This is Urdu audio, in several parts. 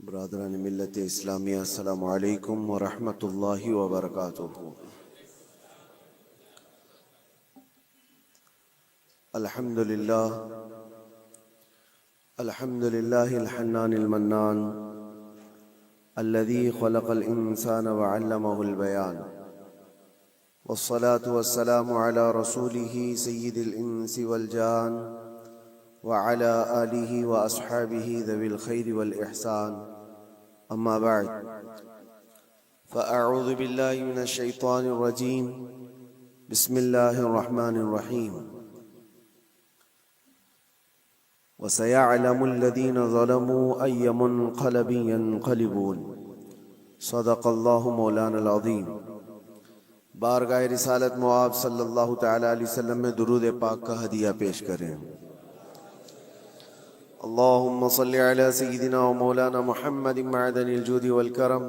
برادران ملت اسلامیہ، السلام علیکم ورحمۃ اللہ وبرکاتہ۔ الحمد للہ الحنان المنان الذي خلق الإنسان وعلمه البيان، والصلاة والسلام على رسوله سيد الإنس والجان وعلى آله وأصحابه ذوي الخير والإحسان، أما بعد، فأعوذ بالله من الشيطان الرجيم، بسم الله الرحمن الرحيم، وسيعلم الذين ظلموا أي منقلب ينقلبون، صدق الله مولانا العظيم۔ بارگاہ رسالت معاب صلی اللہ تعالی علیہ وسلم میں درود پاک کا ہدیہ پیش کریں۔ اللهم صل على سيدنا ومولانا محمد معدن الجود والكرم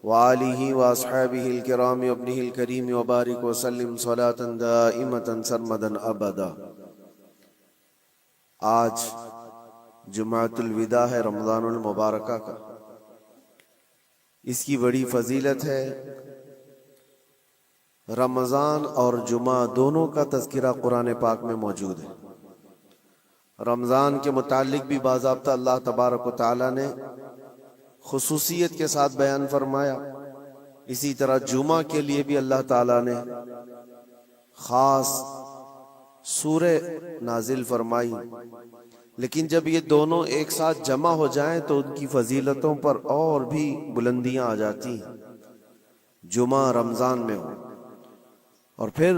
وآله وأصحابه الكرام وابنه الكريم وبارك وسلم صلاة دائمة سرمدا أبدا۔ آج جمعۃ الوداع ہے، رمضان المبارکہ کا۔ اس کی بڑی فضیلت ہے۔ رمضان اور جمعہ دونوں کا تذکرہ قرآن پاک میں موجود ہے۔ رمضان کے متعلق بھی باضابطہ اللہ تبارک و تعالیٰ نے خصوصیت کے ساتھ بیان فرمایا، اسی طرح جمعہ کے لیے بھی اللہ تعالیٰ نے خاص سورہ نازل فرمائی۔ لیکن جب یہ دونوں ایک ساتھ جمع ہو جائیں تو ان کی فضیلتوں پر اور بھی بلندیاں آ جاتی ہیں۔ جمعہ رمضان میں ہو، اور پھر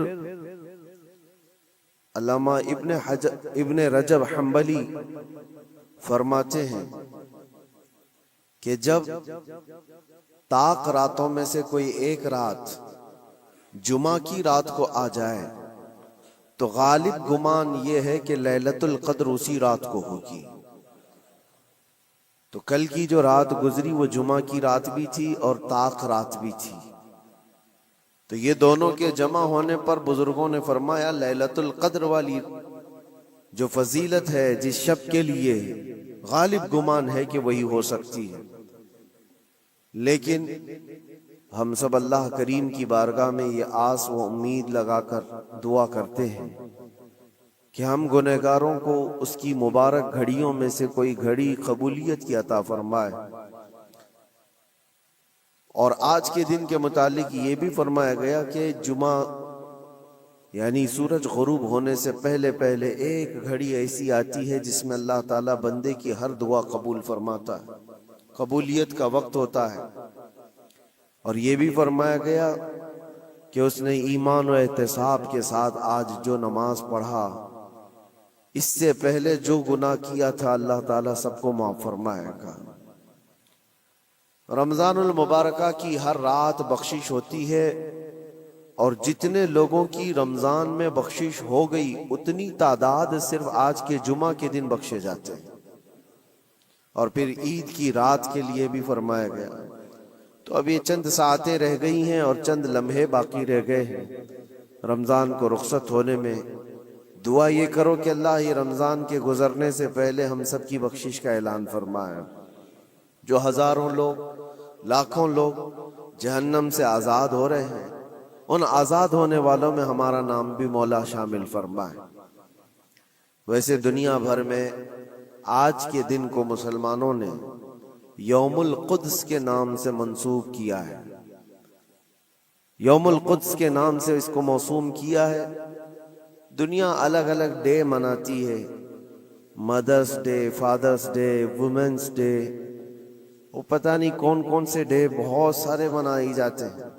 علامہ ابن رجب حنبلی فرماتے ہیں کہ جب طاق راتوں میں سے کوئی ایک رات جمعہ کی رات کو آ جائے تو غالب گمان یہ ہے کہ لیلۃ القدر اسی رات کو ہوگی۔ تو کل کی جو رات گزری وہ جمعہ کی رات بھی تھی اور طاق رات بھی تھی، تو یہ دونوں کے جمع ہونے پر بزرگوں نے فرمایا لیلۃ القدر والی جو فضیلت ہے جس شب کے لیے غالب گمان ہے کہ وہی ہو سکتی ہے۔ لیکن ہم سب اللہ کریم کی بارگاہ میں یہ آس و امید لگا کر دعا کرتے ہیں کہ ہم گنہگاروں کو اس کی مبارک گھڑیوں میں سے کوئی گھڑی قبولیت کی عطا فرمائے۔ اور آج کے دن کے متعلق یہ بھی فرمایا گیا کہ جمعہ یعنی سورج غروب ہونے سے پہلے پہلے ایک گھڑی ایسی آتی ہے جس میں اللہ تعالیٰ بندے کی ہر دعا قبول فرماتا ہے، قبولیت کا وقت ہوتا ہے۔ اور یہ بھی فرمایا گیا کہ اس نے ایمان و احتساب کے ساتھ آج جو نماز پڑھا، اس سے پہلے جو گناہ کیا تھا اللہ تعالیٰ سب کو معاف فرمائے گا۔ رمضان المبارکہ کی ہر رات بخشش ہوتی ہے، اور جتنے لوگوں کی رمضان میں بخشش ہو گئی اتنی تعداد صرف آج کے جمعہ کے دن بخشے جاتے ہیں۔ اور پھر عید کی رات کے لیے بھی فرمایا گیا۔ تو اب یہ چند ساعتیں رہ گئی ہیں اور چند لمحے باقی رہ گئے ہیں رمضان کو رخصت ہونے میں۔ دعا یہ کرو کہ اللہ یہ رمضان کے گزرنے سے پہلے ہم سب کی بخشش کا اعلان فرمائے۔ جو ہزاروں لوگ، لاکھوں لوگ جہنم سے آزاد ہو رہے ہیں، ان آزاد ہونے والوں میں ہمارا نام بھی مولا شامل فرمائے۔ ویسے دنیا بھر میں آج کے دن کو مسلمانوں نے یوم القدس کے نام سے منسوب کیا ہے۔ یوم القدس کے نام سے اس کو موسوم کیا ہے۔ دنیا الگ الگ ڈے مناتی ہے، mother's day, father's day, women's day, وہ پتہ نہیں کون کون سے ڈے بہت سارے منائے جاتے ہیں۔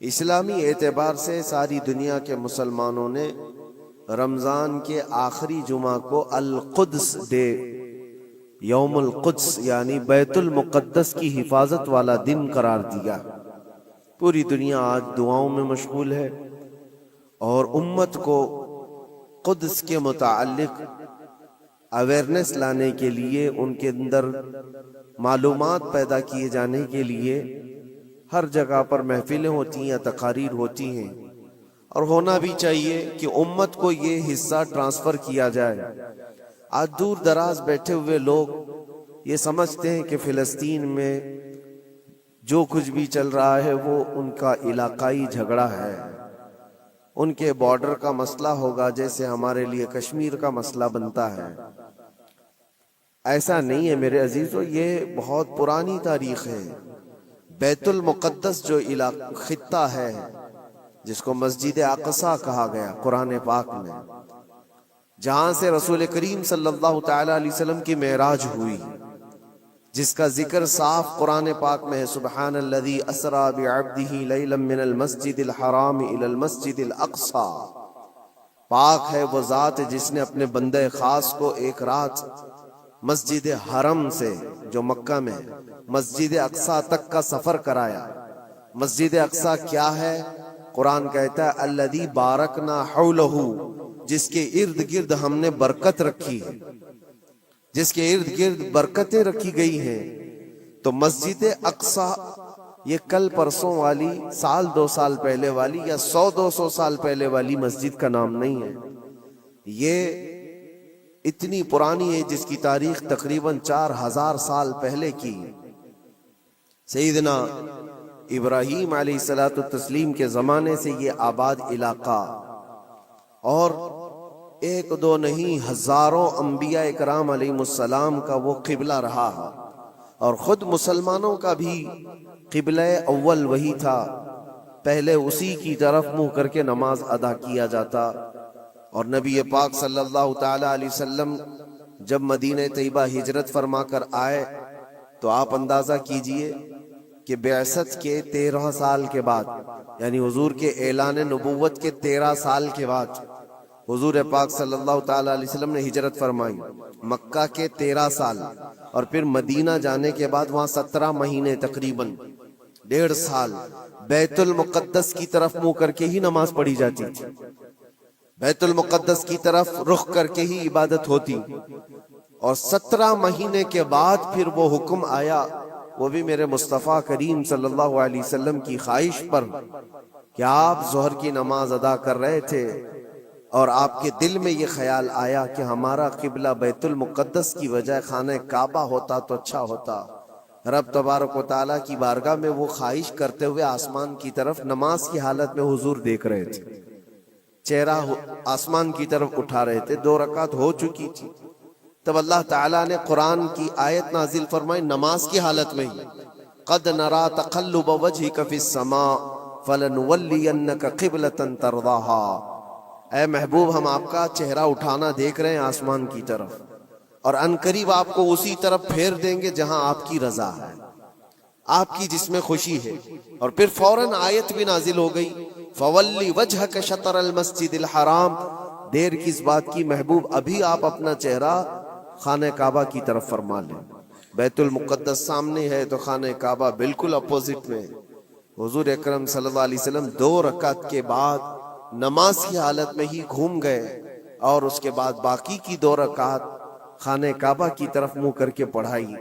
اسلامی اعتبار سے ساری دنیا کے مسلمانوں نے رمضان کے آخری جمعہ کو القدس ڈے، یوم القدس یعنی بیت المقدس کی حفاظت والا دن قرار دیا۔ پوری دنیا آج دعاؤں میں مشغول ہے اور امت کو قدس کے متعلق اویئرنیس لانے کے لیے، ان کے اندر معلومات پیدا کیے جانے کے لیے ہر جگہ پر محفلیں ہوتی ہیں یا تقاریر ہوتی ہیں، اور ہونا بھی چاہیے کہ امت کو یہ حصہ ٹرانسفر کیا جائے۔ آج دور دراز بیٹھے ہوئے لوگ یہ سمجھتے ہیں کہ فلسطین میں جو کچھ بھی چل رہا ہے وہ ان کا علاقائی جھگڑا ہے، ان کے بارڈر کا مسئلہ ہوگا جیسے ہمارے لیے کشمیر کا مسئلہ بنتا ہے۔ ایسا نہیں ہے میرے عزیزو، یہ بہت پرانی تاریخ ہے۔ بیت المقدس جو خطہ ہے جس کو مسجد اقصی کہا گیا قرآن پاک میں، جہاں سے رسول کریم صلی اللہ تعالی علیہ وسلم کی معراج ہوئی، جس کا ذکر صاف قرآن پاک میں ہے، سبحان الذی اسری بعبدہ لیلا من المسجد الحرام الی المسجد الاقصی۔ پاک ہے وہ ذات جس نے اپنے بندے خاص کو ایک رات مسجد حرم سے جو مکہ میں مسجد اقصی تک کا سفر کرایا۔ مسجد اقصی کیا ہے؟ قرآن کہتا ہے الذی بارکنا حولہ، جس کے ارد گرد ہم نے برکت رکھی ہے، جس کے ارد گرد برکتیں رکھی گئی ہیں۔ تو مسجد اقصی یہ کل پرسوں والی، سال دو سال پہلے والی یا 100-200 سال پہلے والی مسجد کا نام نہیں ہے، یہ اتنی پرانی ہے جس کی تاریخ تقریباً 4000 سال پہلے کی۔ سیدنا ابراہیم علیہ السلام کے زمانے سے یہ آباد علاقہ، اور ایک دو نہیں ہزاروں انبیاء اکرام علیہ السلام کا وہ قبلہ رہا ہے، اور خود مسلمانوں کا بھی قبلہ اول وہی تھا، پہلے اسی کی طرف منہ کر کے نماز ادا کیا جاتا۔ اور نبی پاک صلی اللہ تعالی علیہ وسلم جب مدینہ طیبہ ہجرت فرما کر آئے تو آپ اندازہ کیجئے کہ بعثت کے 13 سال کے بعد، یعنی حضور کے اعلان نبوت کے 13 سال کے بعد حضور پاک صلی اللہ تعالی علیہ وسلم نے ہجرت فرمائی، مکہ کے 13 سال، اور پھر مدینہ جانے کے بعد وہاں 17 مہینے تقریباً 1.5 سال بیت المقدس کی طرف منہ کر کے ہی نماز پڑھی جاتی تھی، بیت المقدس کی طرف رخ کر کے ہی عبادت ہوتی۔ اور 17 مہینے کے بعد پھر وہ حکم آیا، وہ بھی میرے مصطفیٰ کریم صلی اللہ علیہ وسلم کی خواہش پر، کہ آپ ظہر کی نماز ادا کر رہے تھے اور آپ کے دل میں یہ خیال آیا کہ ہمارا قبلہ بیت المقدس کی بجائے خانہ کعبہ ہوتا تو اچھا ہوتا۔ رب تبارک و تعالیٰ کی بارگاہ میں وہ خواہش کرتے ہوئے آسمان کی طرف نماز کی حالت میں حضور دیکھ رہے تھے، چہرہ آسمان کی طرف اٹھا رہے تھے، 2 رکعت ہو چکی تھی۔ تب اللہ تعالیٰ نے قرآن کی آیت نازل فرمائی نماز کی حالت میں ہی، قد نرا تقلب وجہک فی السماء فلنولینک قبلۃ ترضاها۔ اے محبوب، ہم آپ کا چہرہ اٹھانا دیکھ رہے ہیں آسمان کی طرف، اور عنقریب آپ کو اسی طرف پھیر دیں گے جہاں آپ کی رضا ہے، آپ کی جس میں خوشی ہے۔ اور پھر فوراً آیت بھی نازل ہو گئی، فولی وجہک شطر المسجد الحرام۔ دیر کس بات کی محبوب، ابھی آپ اپنا چہرہ خانہ کعبہ کی طرف فرما لیں۔ بیت المقدس سامنے ہے تو خانہ کعبہ بالکل اپوزٹ میں۔ حضور اکرم صلی اللہ علیہ وسلم 2 رکعت کے بعد نماز کی حالت میں ہی گھوم گئے، اور اس کے بعد باقی کی 2 رکعت خانہ کعبہ کی طرف منہ کر کے پڑھائی۔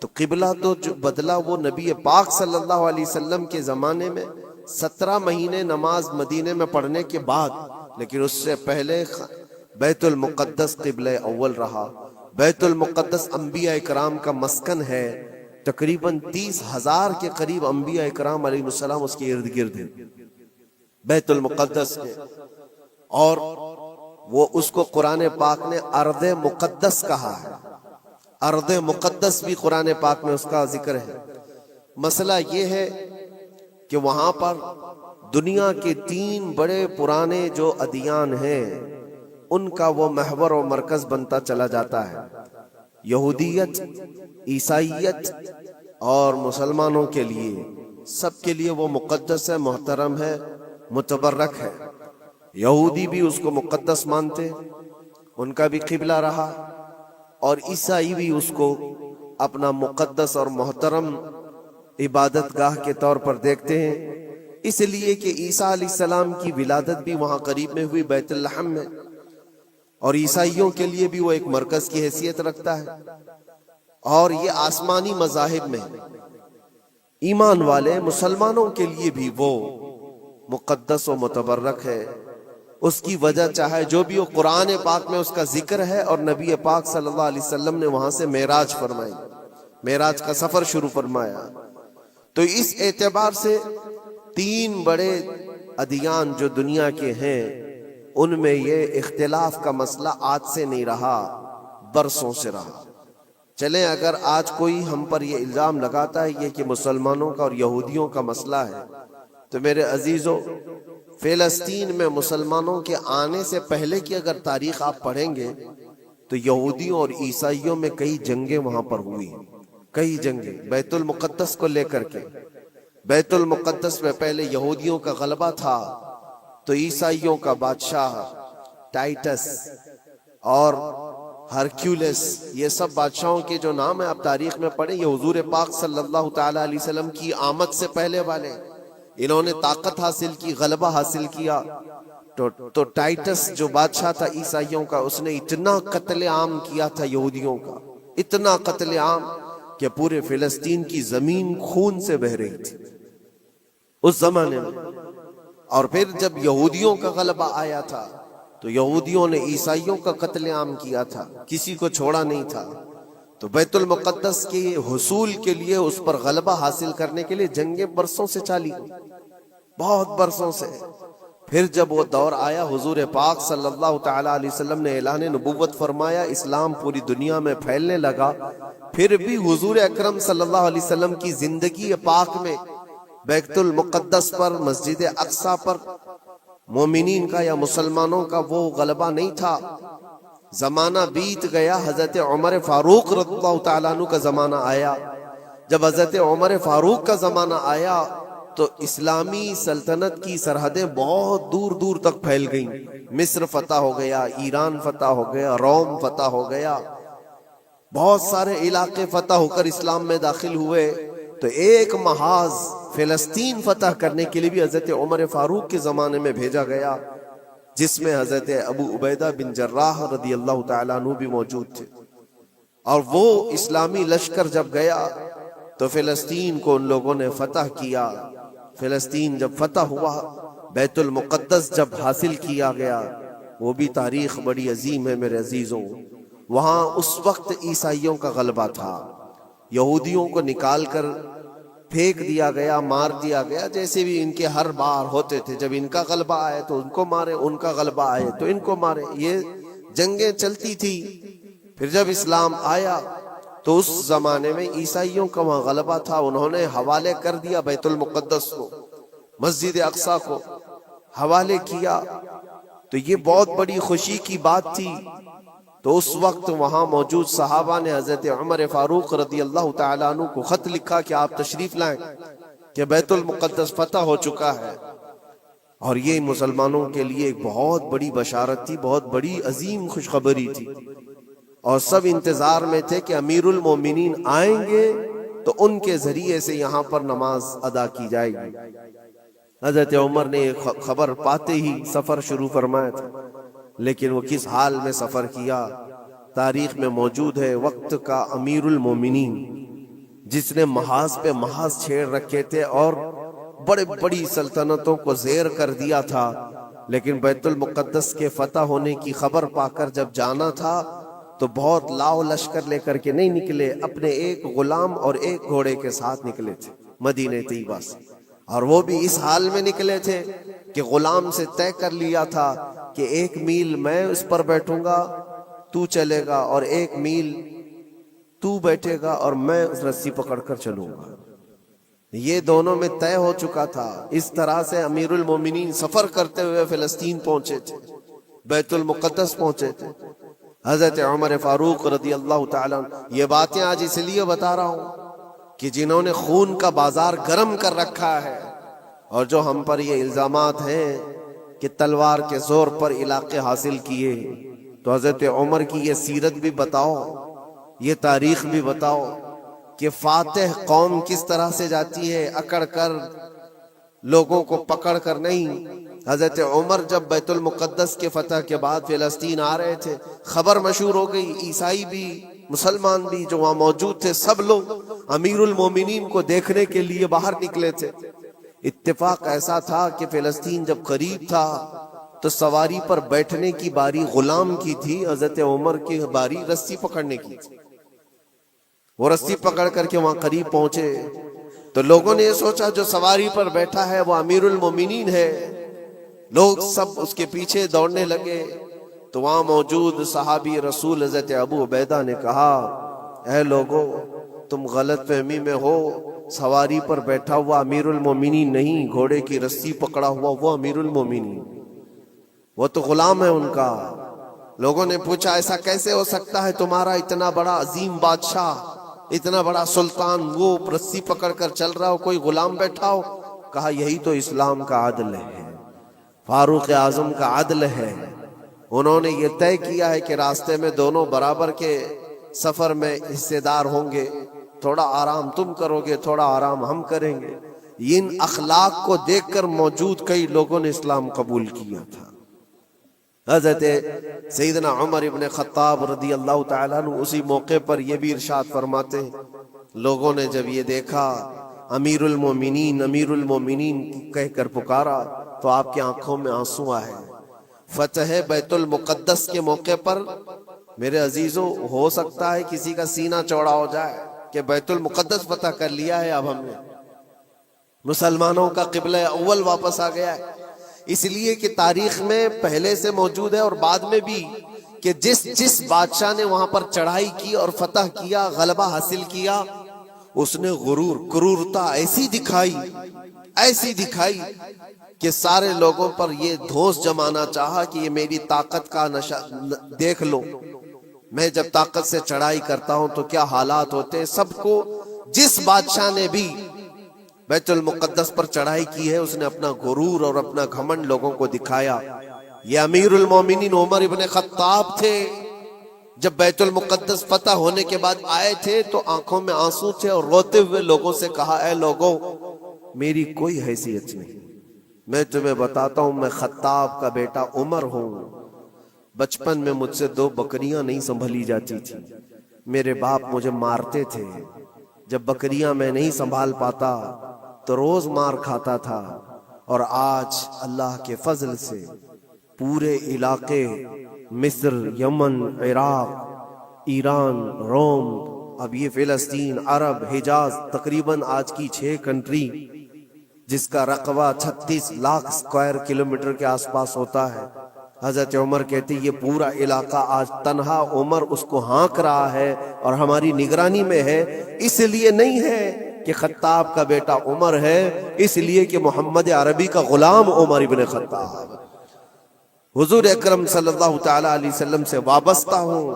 تو قبلہ تو جو بدلا وہ نبی پاک صلی اللہ علیہ وسلم کے زمانے میں 17 مہینے نماز مدینے میں پڑھنے کے بعد، لیکن اس سے پہلے بیت المقدس قبلہ اول رہا۔ بیت المقدس انبیاء اکرام کا مسکن ہے، تقریباً 30,000 کے قریب انبیاء اکرام علیہ السلام اس کے ارد گرد ہیں بیت المقدس کے، اور وہ اس کو قرآن پاک نے ارض مقدس کہا ہے۔ ارض مقدس بھی قرآن پاک میں اس کا ذکر ہے۔ مسئلہ یہ ہے کہ وہاں پر دنیا کے 3 بڑے پرانے جو ادیان ہیں ان کا وہ محور و مرکز بنتا چلا جاتا ہے، یہودیت، عیسائیت اور مسلمانوں کے لیے، سب کے لیے وہ مقدس ہے، محترم ہے، متبرک ہے۔ یہودی بھی اس کو مقدس مانتے، ان کا بھی قبلہ رہا، اور عیسائی بھی اس کو اپنا مقدس اور محترم عبادت گاہ کے طور پر دیکھتے ہیں، اس لیے کہ عیسیٰ علیہ السلام کی ولادت بھی وہاں قریب میں ہوئی بیت لحم میں، اور عیسائیوں کے لیے بھی وہ ایک مرکز کی حیثیت رکھتا ہے۔ اور یہ آسمانی مذاہب میں ایمان والے مسلمانوں کے لیے بھی وہ مقدس و متبرک ہے۔ اس کی وجہ چاہے جو بھی ہو، قرآن پاک میں اس کا ذکر ہے، اور نبی پاک صلی اللہ علیہ وسلم نے وہاں سے معراج فرمائی۔ معراج کا سفر شروع فرمایا۔ تو اس اعتبار سے تین بڑے ادیان جو دنیا کے ہیں ان میں یہ اختلاف کا مسئلہ آج سے نہیں رہا، برسوں سے رہا۔ چلیں اگر آج کوئی ہم پر یہ الزام لگاتا ہے یہ کہ مسلمانوں کا اور یہودیوں کا مسئلہ ہے، تو میرے عزیزوں فلسطین میں مسلمانوں کے آنے سے پہلے کی اگر تاریخ آپ پڑھیں گے تو یہودیوں اور عیسائیوں میں کئی جنگیں وہاں پر ہوئی، کئی جنگیں بیت المقدس کو لے کر کے۔ بیت المقدس میں پہلے یہودیوں کا غلبہ تھا تو عیسائیوں کا بادشاہ ٹائٹس اور ہرکیولس، یہ سب بادشاہوں کے جو نام ہیں آپ تاریخ میں پڑھیں، یہ حضور پاک صلی اللہ تعالی علیہ وسلم کی آمد سے پہلے والے، انہوں نے طاقت حاصل کی، غلبہ حاصل کیا۔ تو ٹائٹس جو بادشاہ تھا عیسائیوں کا، اس نے اتنا قتل عام کیا تھا یہودیوں کا، اتنا قتل عام کہ پورے فلسطین کی زمین خون سے بہہ رہی تھی اس زمانے میں۔ اور پھر جب یہودیوں کا غلبہ آیا تھا تو یہودیوں نے عیسائیوں کا قتل عام کیا تھا، کسی کو چھوڑا نہیں تھا۔ تو بیت المقدس کے حصول کے لیے، اس پر غلبہ حاصل کرنے کے لیے جنگیں برسوں سے چلی، بہت برسوں سے۔ پھر جب وہ دور آیا، حضور پاک صلی اللہ تعالی علیہ وسلم نے اعلان نبوت فرمایا، اسلام پوری دنیا میں پھیلنے لگا۔ پھر بھی حضور اکرم صلی اللہ علیہ وسلم کی زندگی پاک میں بیت المقدس پر، مسجد اقصی پر مومنین کا یا مسلمانوں کا وہ غلبہ نہیں تھا۔ زمانہ بیت گیا، حضرت عمر فاروق رضی اللہ تعالیٰ عنہ کا زمانہ آیا۔ جب حضرت عمر فاروق کا زمانہ آیا تو اسلامی سلطنت کی سرحدیں بہت دور دور تک پھیل گئیں۔ مصر فتح ہو گیا، ایران فتح ہو گیا، روم فتح ہو گیا، بہت سارے علاقے فتح ہو کر اسلام میں داخل ہوئے۔ تو ایک محاذ فلسطین فتح کرنے کے لیے بھی حضرت عمر فاروق کے زمانے میں بھیجا گیا، جس میں حضرت ابو عبیدہ بن جراح رضی اللہ تعالیٰ عنہ بھی موجود تھے۔ اور وہ اسلامی لشکر جب گیا تو فلسطین کو ان لوگوں نے فتح کیا۔ فلسطین جب فتح ہوا، بیت المقدس جب حاصل کیا گیا، وہ بھی تاریخ بڑی عظیم ہے میرے عزیزوں۔ وہاں اس وقت عیسائیوں کا غلبہ تھا، یہودیوں کو نکال کر پھینک دیا گیا، مار دیا گیا، جیسے بھی ان کے ہر بار ہوتے تھے۔ جب ان کا غلبہ آئے تو ان کو مارے، ان کا غلبہ آئے تو ان کو مارے، یہ جنگیں چلتی تھی۔ پھر جب اسلام آیا تو اس زمانے میں عیسائیوں کا وہاں غلبہ تھا، انہوں نے حوالے کر دیا بیت المقدس کو، مسجد اقصی کو حوالے کیا۔ تو یہ بہت بڑی خوشی کی بات تھی۔ تو اس وقت وہاں موجود صحابہ نے حضرت عمر فاروق رضی اللہ تعالیٰ عنہ کو خط لکھا کہ آپ تشریف لائیں کہ بیت المقدس فتح ہو چکا ہے۔ اور یہ مسلمانوں کے لیے ایک بہت بڑی بشارت تھی، بہت بڑی عظیم خوشخبری تھی، اور سب انتظار میں تھے کہ امیر المومنین آئیں گے تو ان کے ذریعے سے یہاں پر نماز ادا کی جائے گی۔ حضرت عمر نے خبر پاتے ہی سفر شروع فرمایا تھا، لیکن وہ کس حال میں سفر کیا تاریخ میں موجود ہے۔ وقت کا امیر المومنین جس نے محاذ پہ محاذ چھیڑ رکھے تھے اور بڑے بڑی سلطنتوں کو زیر کر دیا تھا، لیکن بیت المقدس کے فتح ہونے کی خبر پا کر جب جانا تھا تو بہت لاؤ لشکر لے کر کے نہیں نکلے، اپنے ایک غلام اور ایک گھوڑے کے ساتھ نکلے تھے مدینہ طیبہ سے۔ اور وہ بھی اس حال میں نکلے تھے کہ غلام سے طے کر لیا تھا کہ 1 میل میں اس پر بیٹھوں گا، تو چلے گا، اور 1 میل تو بیٹھے گا اور میں اس رسی پکڑ کر چلوں گا۔ یہ دونوں میں طے ہو چکا تھا۔ اس طرح سے امیر المومنین سفر کرتے ہوئے فلسطین پہنچے تھے، بیت المقدس پہنچے تھے۔ حضرت عمر فاروق رضی اللہ تعالیٰ عنہ، یہ باتیں آج اس لیے بتا رہا ہوں کہ جنہوں نے خون کا بازار گرم کر رکھا ہے، اور جو ہم پر یہ الزامات ہیں کہ تلوار کے زور پر علاقے حاصل کیے، تو حضرت عمر کی یہ سیرت بھی بتاؤ، یہ تاریخ بھی بتاؤ کہ فاتح قوم کس طرح سے جاتی ہے، اکڑ کر، لوگوں کو پکڑ کر نہیں۔ حضرت عمر جب بیت المقدس کے فتح کے بعد فلسطین آ رہے تھے، خبر مشہور ہو گئی، عیسائی بھی مسلمان بھی جو وہاں موجود تھے، سب لوگ امیر المومنین کو دیکھنے کے لیے باہر نکلے تھے۔ اتفاق ایسا تھا کہ فلسطین جب قریب تھا تو سواری پر بیٹھنے کی باری غلام کی تھی، حضرت عمر کی باری رسی پکڑنے کی تھی۔ وہ رسی پکڑ کر کے وہاں قریب پہنچے تو لوگوں نے یہ سوچا جو سواری پر بیٹھا ہے وہ امیر المومنین ہے، لوگ سب اس کے پیچھے دوڑنے لگے۔ تو وہاں موجود صحابی رسول حضرت ابو عبیدہ نے کہا، اے لوگو تم غلط فہمی میں ہو، سواری پر بیٹھا ہوا امیر المومنین نہیں، گھوڑے کی رسی پکڑا ہوا وہ امیر المومنین، وہ تو غلام ہے ان کا۔ لوگوں نے پوچھا ایسا کیسے ہو سکتا ہے، تمہارا اتنا بڑا عظیم بادشاہ، اتنا بڑا سلطان، وہ رسی پکڑ کر چل رہا ہو، کوئی غلام بیٹھا ہو؟ کہا یہی تو اسلام کا عدل ہے، فاروق اعظم کا عدل ہے۔ انہوں نے یہ طے کیا ہے کہ راستے میں دونوں برابر کے سفر میں حصے دار ہوں گے، تھوڑا آرام تم کرو گے، تھوڑا آرام ہم کریں گے۔ ان اخلاق کو دیکھ کر موجود کئی لوگوں نے اسلام قبول کیا تھا۔ حضرت سیدنا عمر ابن خطاب رضی اللہ تعالیٰ عنہ اسی موقع پر یہ بھی ارشاد فرماتے ہیں، لوگوں نے جب یہ دیکھا امیر المومنین امیر المومنین کہہ کر پکارا تو آپ کی آنکھوں میں آنسو آئے۔ فتح بیت المقدس کے موقع پر میرے عزیزوں ہو سکتا ہے کسی کا سینہ چوڑا ہو جائے کہ بیت المقدس فتح کر لیا ہے، اب ہم نے مسلمانوں کا قبلہ اول واپس آ گیا ہے۔ اس لیے کہ تاریخ میں پہلے سے موجود ہے اور بعد میں بھی کہ جس بادشاہ نے وہاں پر چڑھائی کی اور فتح کیا، غلبہ حاصل کیا، اس نے غرور کرورتا ایسی دکھائی کہ سارے لوگوں پر یہ دھوس جمانا چاہا کہ یہ میری طاقت کا نشہ دیکھ لو، میں جب طاقت سے چڑھائی کرتا ہوں تو کیا حالات ہوتے ہیں۔ سب کو جس بادشاہ نے بھی بیت المقدس پر چڑھائی کی ہے اس نے اپنا غرور اور اپنا گھمنڈ لوگوں کو دکھایا۔ یہ امیر المومنین عمر ابن خطاب تھے، جب بیت المقدس فتح ہونے کے بعد آئے تھے تو آنکھوں میں آنسو تھے اور روتے ہوئے لوگوں سے کہا، اے لوگوں میری کوئی حیثیت نہیں، میں تمہیں بتاتا ہوں میں خطاب کا بیٹا عمر ہوں۔ بچپن میں مجھ سے 2 بکریاں نہیں سنبھلی جاتی تھی، میرے باپ مجھے مارتے تھے، جب بکریاں میں نہیں سنبھال پاتا تو روز مار کھاتا تھا، اور آج اللہ کے فضل سے پورے علاقے مصر، یمن، عراق، ایران، روم، اب یہ فلسطین، عرب، حجاز، تقریباً آج کی 6 کنٹری جس کا رقبہ 36 لاکھ اسکوائر کلومیٹر کے آس پاس ہوتا ہے۔ حضرت عمر کہتے یہ پورا علاقہ آج تنہا عمر اس کو ہانک رہا ہے اور ہماری نگرانی میں ہے، اس لیے نہیں ہے کہ خطاب کا بیٹا عمر ہے، اس لیے کہ محمد عربی کا غلام عمر ابن خطاب حضور اکرم صلی اللہ تعالی علیہ وسلم سے وابستہ ہوں،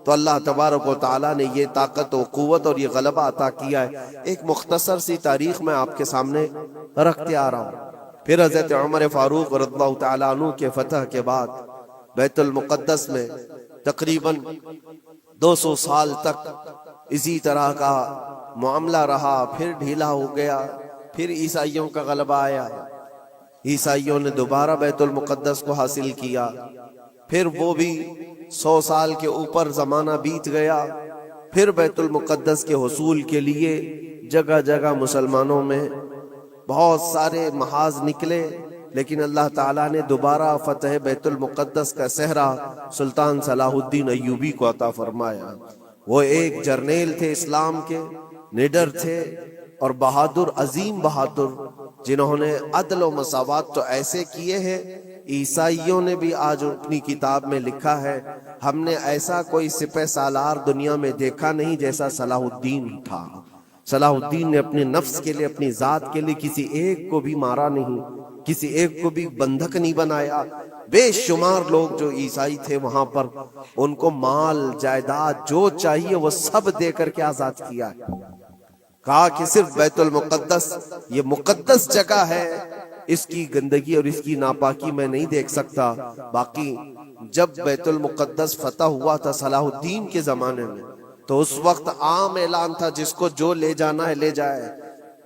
تو اللہ تبارک و تعالیٰ نے یہ طاقت و قوت اور یہ غلبہ عطا کیا ہے۔ ایک مختصر سی تاریخ میں آپ کے سامنے رکھتے آ رہا ہوں۔ پھر حضرت عمر فاروق رضی اللہ تعالیٰ عنہ کے فتح کے بعد بیت المقدس میں تقریباً 200 سال تک اسی طرح کا معاملہ رہا، پھر ڈھیلا ہو گیا، پھر عیسائیوں کا غلبہ آیا، عیسائیوں نے دوبارہ بیت المقدس کو حاصل کیا، پھر وہ بھی 100 سال کے اوپر زمانہ بیت گیا، پھر بیت المقدس کے حصول کے لیے جگہ جگہ مسلمانوں میں بہت سارے محاذ نکلے، لیکن اللہ تعالیٰ نے دوبارہ فتح بیت المقدس کا صحرا سلطان صلاح الدین ایوبی کو عطا فرمایا۔ وہ ایک جرنیل تھے اسلام کے، نڈر تھے اور بہادر، عظیم بہادر، جنہوں نے عدل و مساوات تو ایسے کیے ہیں، عیسائیوں نے بھی آج اپنی کتاب میں لکھا ہے ہم نے ایسا کوئی سپہ سالار دنیا میں دیکھا نہیں جیسا صلاح الدین تھا۔ صلاح الدین نے اپنے نفس کے لیے، اپنی ذات کے لیے کسی ایک کو بھی مارا نہیں، کسی ایک کو بھی بندھک نہیں بنایا۔ بے شمار لوگ جو عیسائی تھے وہاں پر، ان کو مال جائیداد جو چاہیے وہ سب دے کر کے آزاد کیا ہے۔ کہا کہ صرف بیت المقدس یہ مقدس جگہ ہے، اس کی گندگی اور اس کی ناپاکی میں نہیں دیکھ سکتا۔ باقی جب بیت المقدس فتح ہوا تھا صلاح الدین کے زمانے میں تو اس وقت عام اعلان تھا جس کو جو لے جانا ہے لے جائے۔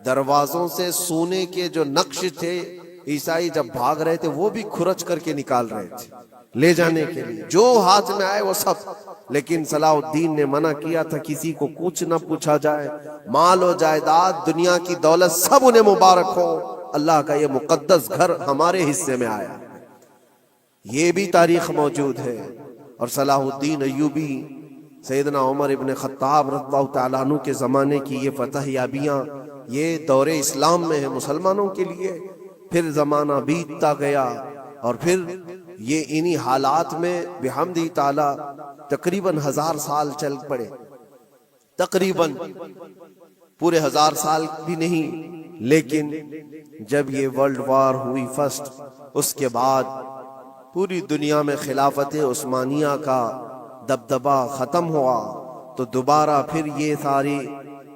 دروازوں سے سونے کے جو نقش تھے، عیسائی جب بھاگ رہے تھے وہ بھی کھرچ کر کے نکال رہے تھے لے جانے کے لیے، جو ہاتھ میں آئے وہ سب۔ لیکن صلاح الدین نے منع کیا تھا کسی کو کچھ نہ پوچھا جائے، مال و جائیداد، دنیا کی دولت سب انہیں مبارک ہو، اللہ کا یہ مقدس گھر ہمارے حصے میں آیا۔ یہ بھی تاریخ موجود ہے۔ اور صلاح الدین ایوبی سیدنا عمر ابن خطاب رضی اللہ تعالیٰ عنہ کے زمانے کی یہ فتح یابیاں یہ دور اسلام میں ہے مسلمانوں کے لیے. پھر زمانہ بیتتا گیا اور پھر یہ انہی حالات میں بحمدہ تعالیٰ تقریباً 1000 سال چل پڑے. تقریباً پورے 1000 سال بھی نہیں، لیکن جب یہ ورلڈ وار ہوئی فرسٹ، اس کے بعد پوری دنیا میں خلافت عثمانیہ کا دبدبہ ختم ہوا، تو دوبارہ پھر یہ ساری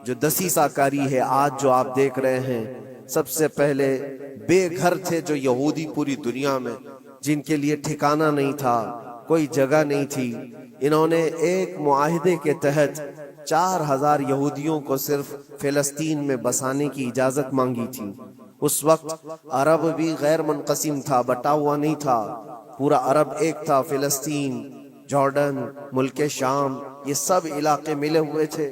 جو دسیسہ کاری ہے آج جو آپ دیکھ رہے ہیں. سب سے پہلے بے گھر تھے جو یہودی پوری دنیا میں، جن کے لیے ٹھکانہ نہیں تھا، کوئی جگہ نہیں تھی. انہوں نے ایک معاہدے کے تحت 4000 یہودیوں کو صرف فلسطین میں بسانے کی اجازت مانگی تھی. اس وقت عرب بھی غیر منقسم تھا، بٹا ہوا نہیں تھا، پورا عرب ایک تھا. فلسطین، جارڈن، ملک شام، یہ سب علاقے ملے ہوئے تھے،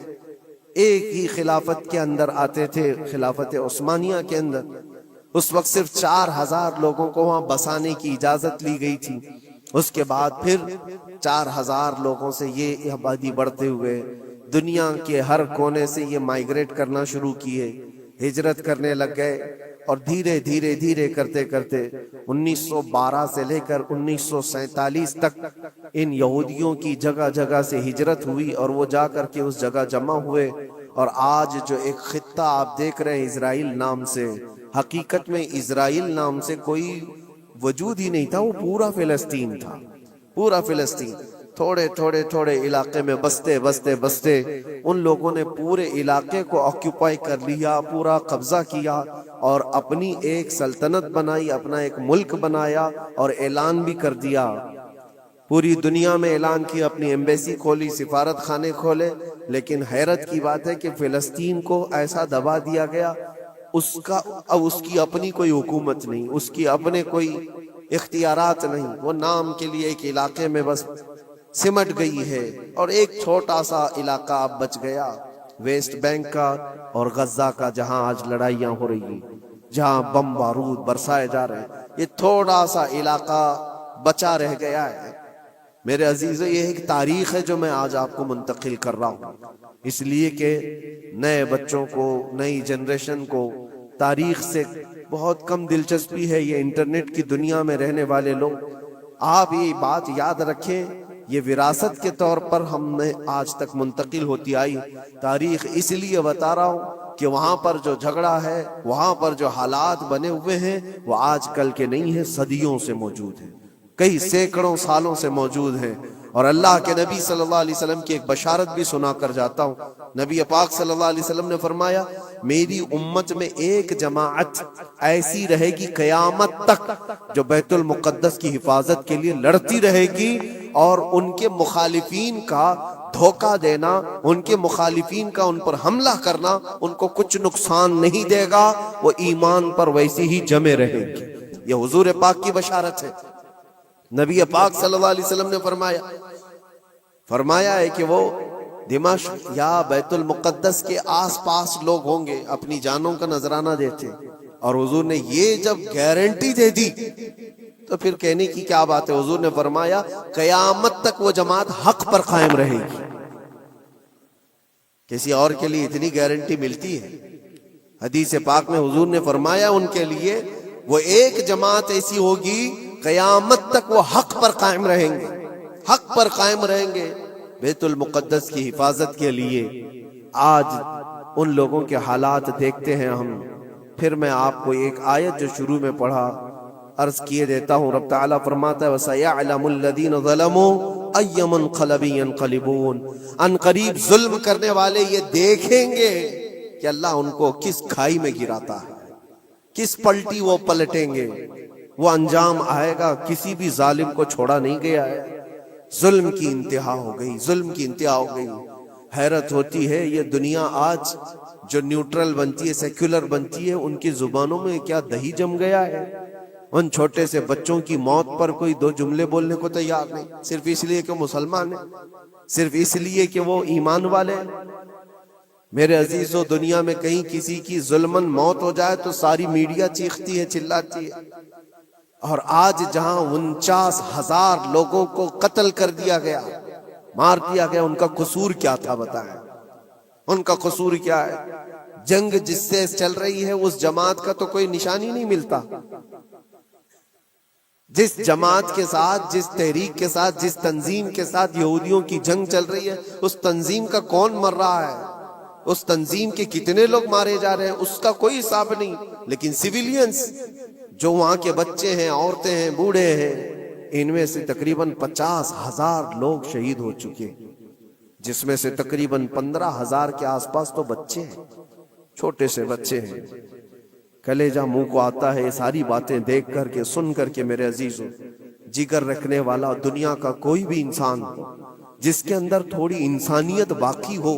ایک ہی خلافت کے اندر آتے تھے، خلافت عثمانیہ کے اندر. اس وقت صرف 4000 لوگوں کو وہاں بسانے کی اجازت لی گئی تھی. اس کے بعد پھر 4000 لوگوں سے یہ آبادی بڑھتے ہوئے دنیا کے ہر کونے سے یہ مائیگریٹ کرنا شروع کیے، ہجرت کرنے لگ گئے. اور دھیرے دھیرے دھیرے کرتے کرتے 1912 سے لے کر 1947 تک ان یہودیوں کی جگہ جگہ سے ہجرت ہوئی اور وہ جا کر کے اس جگہ جمع ہوئے. اور آج جو ایک خطہ آپ دیکھ رہے ہیں اسرائیل نام سے، حقیقت میں اسرائیل نام سے کوئی وجود ہی نہیں تھا، وہ پورا فلسطین تھا، پورا فلسطین. تھوڑے تھوڑے تھوڑے علاقے میں بستے بستے بستے ان لوگوں نے پورے علاقے کو آکیوپائی کر لیا، پورا قبضہ کیا اور اپنی ایک سلطنت بنائی، اپنا ایک ملک بنایا اور اعلان بھی کر دیا. پوری دنیا میں اعلان کیا، اپنی ایمبیسی کھولی، سفارت خانے کھولے. لیکن حیرت کی بات ہے کہ فلسطین کو ایسا دبا دیا گیا، اب اس کی اپنی کوئی حکومت نہیں، اس کی اپنے کوئی اختیارات نہیں. وہ نام کے لیے ایک علاقے میں بس سمٹ گئی ہے. اور ایک چھوٹا سا علاقہ اب بچ گیا ویسٹ بینک کا اور غزہ کا، جہاں آج لڑائیاں ہو رہی ہیں، جہاں بم بارود برسائے جا رہے ہیں. یہ تھوڑا سا علاقہ بچا رہ گیا ہے. میرے عزیزو، یہ ایک تاریخ ہے جو میں آج آپ کو منتقل کر رہا ہوں، اس لیے کہ نئے بچوں کو، نئی جنریشن کو تاریخ سے بہت کم دلچسپی ہے. یہ انٹرنیٹ کی دنیا میں رہنے والے لوگ، آپ یہ بات یاد رکھیں، یہ وراثت کے طور پر ہم نے آج تک منتقل ہوتی آئی. تاریخ اس لیے بتا رہا ہوں کہ وہاں پر جو جھگڑا ہے، وہاں پر جو حالات بنے ہوئے ہیں، وہ آج کل کے نہیں ہیں، صدیوں سے موجود ہیں، کئی سینکڑوں سالوں سے موجود ہیں. اور اللہ کے نبی صلی اللہ علیہ وسلم کی ایک بشارت بھی سنا کر جاتا ہوں. نبی پاک صلی اللہ علیہ وسلم نے فرمایا، میری امت میں ایک جماعت ایسی رہے گی قیامت تک جو بیت المقدس کی حفاظت کے لیے لڑتی رہے گی، اور ان کے مخالفین کا دھوکہ دینا، ان کے مخالفین کا ان پر حملہ کرنا ان کو کچھ نقصان نہیں دے گا، وہ ایمان پر ویسی ہی جمے رہیں گے. یہ حضور پاک کی بشارت ہے. نبی پاک صلی اللہ علیہ وسلم نے فرمایا ہے کہ وہ دمشق یا بیت المقدس کے آس پاس لوگ ہوں گے، اپنی جانوں کا نذرانہ دیتے. اور حضور نے یہ جب گارنٹی دے دی تو پھر کہنے کی کیا بات ہے. حضور نے فرمایا قیامت تک وہ جماعت حق پر قائم رہے گی. کسی اور کے لیے اتنی گارنٹی ملتی ہے؟ حدیث پاک میں حضور نے فرمایا ان کے لیے وہ ایک جماعت ایسی ہوگی قیامت تک وہ حق پر قائم رہیں گے، حق پر قائم رہیں گے بیت المقدس کی حفاظت کے لیے. آج ان لوگوں کے حالات دیکھتے ہیں ہم. پھر میں آپ کو ایک آیت جو شروع میں پڑھا عرض کیے دیتا ہوں. رب تعالیٰ فرماتا ہے وَسَيَعْلَمُ الَّذِينَ ظَلَمُوا أَيَّ مُنْقَلَبٍ يَنْقَلِبُونَ. ان قریب ظلم کرنے والے یہ دیکھیں گے کہ اللہ ان کو کس کھائی میں گراتا ہے، کس پلٹی وہ پلٹیں گے. وہ انجام آئے گا، کسی بھی ظالم کو چھوڑا نہیں گیا ہے. ظلم کی انتہا ہو گئی، ظلم کی انتہا ہو گئی. حیرت ہوتی ہے یہ دنیا آج جو نیوٹرل بنتی ہے، سیکولر بنتی ہے، ان کی زبانوں میں کیا دہی جم گیا ہے. ان چھوٹے سے بچوں کی موت پر کوئی دو جملے بولنے کو تیار نہیں، صرف اس لیے کہ مسلمان ہیں، صرف اس لیے کہ وہ ایمان والے ہیں. میرے عزیزو، دنیا میں کہیں کسی کی ظلمن موت ہو جائے تو ساری میڈیا چیختی ہے، چلاتی ہے. اور آج جہاں 49,000 لوگوں کو قتل کر دیا گیا، مار دیا گیا، ان کا قصور کیا تھا بتائیں؟ ان کا قصور کیا ہے؟ جنگ جس سے چل رہی ہے اس جماعت کا تو کوئی نشانی نہیں ملتا. جس جماعت کے ساتھ، جس تحریک کے ساتھ، جس تنظیم کے ساتھ یہودیوں کی جنگ چل رہی ہے، اس تنظیم کا کون مر رہا ہے، اس تنظیم کے کتنے لوگ مارے جا رہے ہیں، اس کا کوئی حساب نہیں. لیکن سیویلینز جو وہاں کے بچے ہیں، عورتیں ہیں، بوڑھے ہیں، ان میں سے تقریباً 50,000 لوگ شہید ہو چکے، جس میں سے تقریباً 15,000 کے آس پاس تو بچے ہیں، چھوٹے سے بچے ہیں. کلیجہ منہ کو آتا ہے یہ ساری باتیں دیکھ کر کے، سن کر کے. میرے عزیزوں، جگر رکھنے والا دنیا کا کوئی بھی انسان جس کے اندر تھوڑی انسانیت باقی ہو،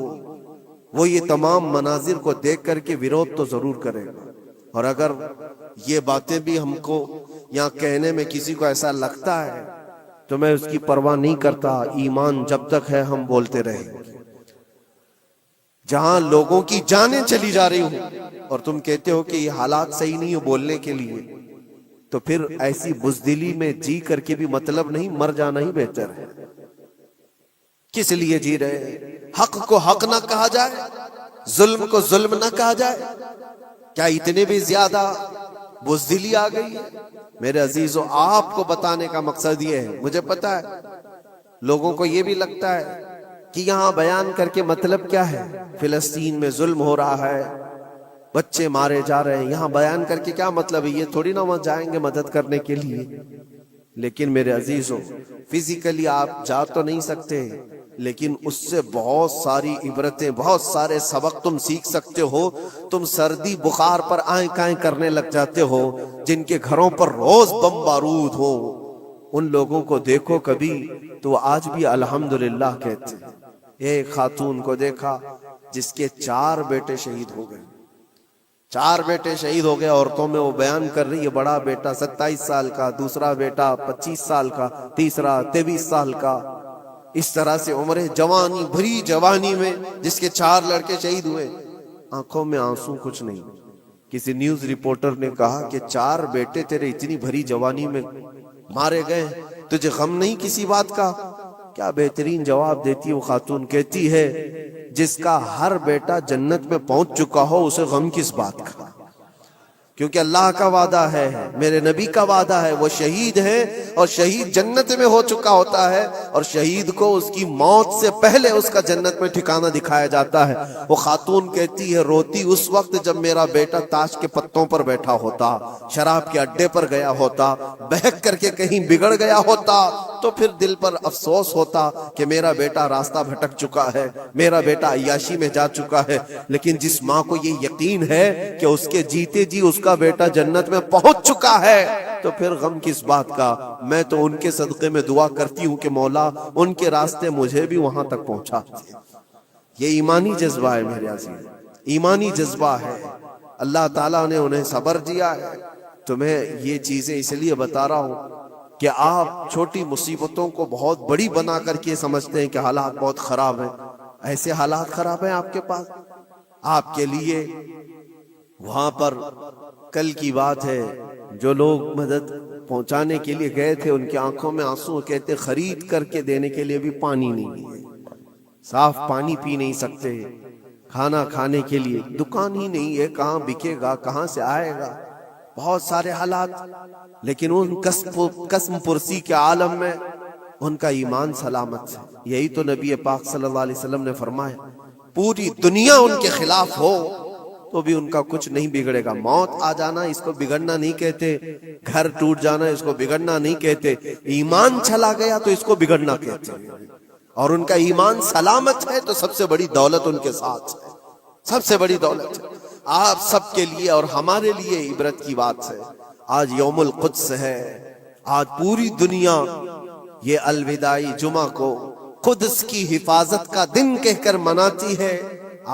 وہ یہ تمام مناظر کو دیکھ کر کے ویرودھ تو ضرور کرے گا. اور اگر یہ باتیں بھی ہم کو یہاں کہنے میں کسی کو ایسا لگتا ہے تو میں اس کی پرواہ نہیں کرتا. ایمان جب تک ہے ہم بولتے رہیں گے. جہاں لوگوں کی جانیں چلی جا رہی ہوں اور تم کہتے ہو کہ یہ حالات صحیح نہیں ہو بولنے کے لیے، تو پھر ایسی بزدلی میں جی کر کے بھی مطلب نہیں، مر جانا ہی بہتر ہے. کس لیے جی رہے ہیں؟ حق کو حق نہ کہا جائے، ظلم کو ظلم نہ کہا جائے. کیا اتنے بھی زیادہ بزدلی آ گئی ہے؟ میرے عزیزوں، آپ کو بتانے کا مقصد یہ ہے. مجھے پتا ہے لوگوں کو یہ بھی لگتا ہے کہ یہاں بیان کر کے مطلب کیا ہے؟ فلسطین میں ظلم ہو رہا ہے، بچے مارے جا رہے ہیں، یہاں بیان کر کے کیا مطلب ہے؟ یہ تھوڑی نہ وہاں جائیں گے مدد کرنے کے لیے. لیکن میرے عزیزوں، فزیکلی آپ جا تو نہیں سکتے، لیکن اس سے بہت ساری عبرتیں، بہت سارے سبق تم سیکھ سکتے ہو. تم سردی بخار پر آئیں کائیں کرنے لگ جاتے ہو، جن کے گھروں پر روز بم بارود ہو، ان لوگوں کو دیکھو کبھی تو آج بھی الحمدللہ کہتے ہیں. ایک خاتون کو دیکھا جس کے 4 بیٹے شہید ہو گئے، 4 بیٹے شہید ہو گئے. عورتوں میں وہ بیان کر رہی ہے، بڑا بیٹا 27 سال کا، دوسرا بیٹا 25 سال کا، تیسرا 23 سال کا. اس طرح سے عمر جوانی، بھری جوانی میں جس کے 4 لڑکے شہید ہوئے. آنکھوں میں آنسو کچھ نہیں. کسی نیوز رپورٹر نے کہا کہ 4 بیٹے تیرے اتنی بھری جوانی میں مارے گئے، تجھے غم نہیں کسی بات کا؟ کیا بہترین جواب دیتی وہ خاتون، کہتی ہے جس کا ہر بیٹا جنت میں پہنچ چکا ہو اسے غم کس بات کا؟ کیونکہ اللہ کا وعدہ ہے، میرے نبی کا وعدہ ہے، وہ شہید ہے اور شہید جنت میں ہو چکا ہوتا ہے، اور شہید کو اس کی موت سے پہلے اس کا جنت میں ٹھکانہ دکھایا جاتا ہے. وہ خاتون کہتی ہے روتی اس وقت جب میرا بیٹا تاش کے پتوں پر بیٹھا ہوتا، شراب کے اڈے پر گیا ہوتا، بہک کر کے کہیں بگڑ گیا ہوتا، تو پھر دل پر افسوس ہوتا کہ میرا بیٹا راستہ بھٹک چکا ہے، میرا بیٹا عیاشی میں جا چکا ہے. لیکن جس ماں کو یہ یقین ہے کہ اس کے جیتے جی اس کا بیٹا جنت میں پہنچ چکا ہے، تو پھر غم کس بات کا؟ میں تو ان کے صدقے میں دعا کرتی ہوں کہ مولا ان کے راستے مجھے بھی وہاں تک پہنچا. یہ ایمانی جذبہ ہے میرے عزیز، ایمانی جذبہ ہے. اللہ تعالیٰ نے انہیں صبر دیا ہے. تمہیں یہ چیزیں اس لیے بتا رہا ہوں کہ آپ چھوٹی مصیبتوں کو بہت بڑی بنا کر کے سمجھتے ہیں کہ حالات بہت خراب ہیں. ایسے حالات خراب ہیں آپ کے پاس؟ آپ کے لیے وہاں پر کل کی بات ہے، جو لوگ مدد پہنچانے کے لیے گئے تھے ان کی آنکھوں میں آنسو، کہتے خرید کر کے دینے کے لیے بھی پانی نہیں ہے، صاف پانی پی نہیں سکتے، کھانا کھانے کے لیے دکان ہی نہیں ہے، کہاں بکے گا، کہاں سے آئے گا، بہت سارے حالات. لیکن ان قسم پرسی کے عالم میں ان کا ایمان سلامت ہے. یہی تو نبی پاک صلی اللہ علیہ وسلم نے فرمایا، پوری دنیا ان کے خلاف ہو تو بھی ان کا کچھ نہیں بگڑے گا. موت آ جانا اس کو بگڑنا نہیں کہتے، گھر ٹوٹ جانا اس کو بگڑنا نہیں کہتے، ایمان چلا گیا تو اس کو بگڑنا کہتے ہیں. اور ان کا ایمان سلامت ہے تو سب سے بڑی دولت ان کے ساتھ ہے، سب سے بڑی دولت ہے. آپ سب کے لیے اور ہمارے لیے عبرت کی بات ہے. آج یوم القدس ہے، آج پوری دنیا یہ الوداعی جمعہ کو قدس کی حفاظت کا دن کہہ کر مناتی ہے.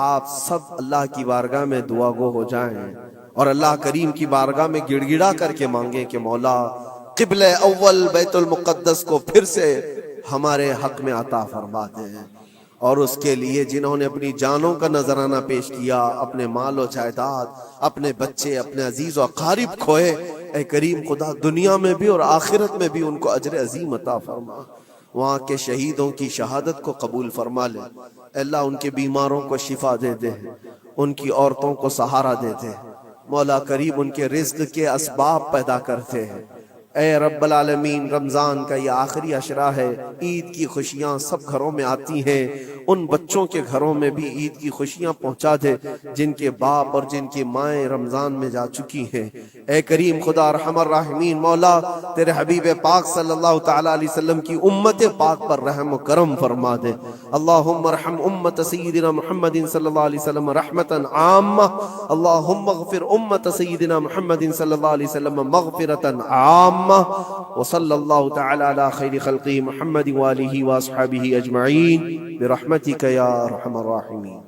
آپ سب اللہ کی بارگاہ میں دعا گو ہو جائیں اور اللہ کریم کی بارگاہ میں گڑ گڑا کر کے مانگیں کہ مولا قبلہ اول بیت المقدس کو پھر سے ہمارے حق میں عطا فرما دیں. اور اس کے لیے جنہوں نے اپنی جانوں کا نذرانہ پیش کیا، اپنے مال و جائیداد، اپنے بچے، اپنے عزیز و اقارب کھوئے، اے کریم خدا دنیا میں بھی اور آخرت میں بھی ان کو اجر عظیم عطا فرما. وہاں کے شہیدوں کی شہادت کو قبول فرما لے۔ اے اللہ ان کے بیماروں کو شفا دے دے، ان کی عورتوں کو سہارا دے دے۔ مولا کریم ان کے رزق کے اسباب پیدا کرتے ہیں۔ اے رب العالمین، رمضان کا یہ آخری عشرہ ہے، عید کی خوشیاں سب گھروں میں آتی ہیں، ان بچوں کے گھروں میں بھی عید کی خوشیاں پہنچا دے جن کے باپ اور جن کی مائیں رمضان میں جا چکی ہیں۔ اے کریم خدا ارحم الراحمین، مولا تیرے حبیب پاک صلی اللہ تعالی علیہ وسلم کی امت پاک پر رحم و کرم فرما دے۔ اللہم ارحم امت سیدنا محمد صلی اللہ علیہ وسلم رحمتا عامہ، اللہم اغفر امت سیدنا محمد صلی اللہ علیہ وسلم مغفرتا عامہ، وصلی اللہ تعالی علی خیر خلقہ محمد وآلہ واصحابہ اجمعین برحمتک یا ارحم الراحمین۔